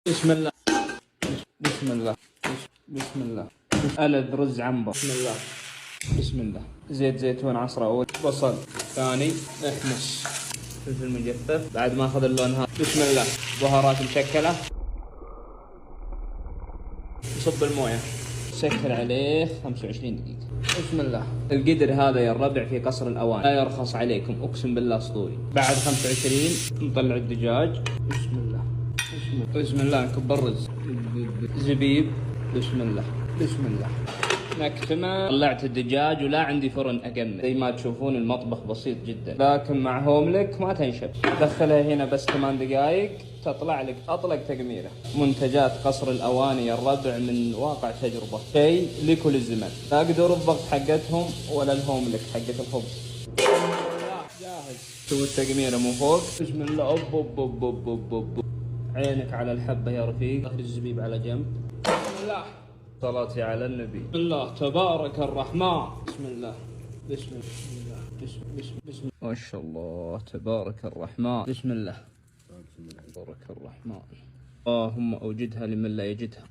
بسم الله. بسم الله. بسم الله. ألذ رز عنبر. بسم الله. بسم الله. زيت زيتون عصرة أول، بصل ثاني، احمص، فلفل مجفف بعد ما أخذ اللون هذا. بسم الله. بهارات مشكلة. صب الموية، سكر عليه 25 دقيقة. بسم الله. القدر هذا يا الربع في قصر الأواني، لا يرخص عليكم أقسم بالله أسطوري. بعد 25 نطلع الدجاج. بسم الله. بسم الله. بسم الله. نكب الرز، زبيب. بسم الله. بسم الله. نكتمه. طلعت الدجاج ولا عندي فرن أقمر، زي ما تشوفون المطبخ بسيط جدا، لكن مع هوملك ما تنشف. دخلها هنا بس 8 دقائق تطلع لك أطلق تقميرة. منتجات قصر الأواني يا الربع من واقع تجربة، شيء لكل الزمن. لا قدروا الضغط حقتهم ولا الهوملك حقت الخبز. جاهز. شوف التقميرة من فوق. بسم الله. أوب أوب أوب أوب أوب أوب. عينك على الحبة يا رفيق. أخذ الزبيب على جنب. بسم الله. صلاتي على النبي. بسم الله تبارك الرحمن. بسم الله. بسم الله. بسم ما شاء الله تبارك الرحمن. بسم الله. تبارك الرحمن. اللهم أوجدها لمن لا يجدها.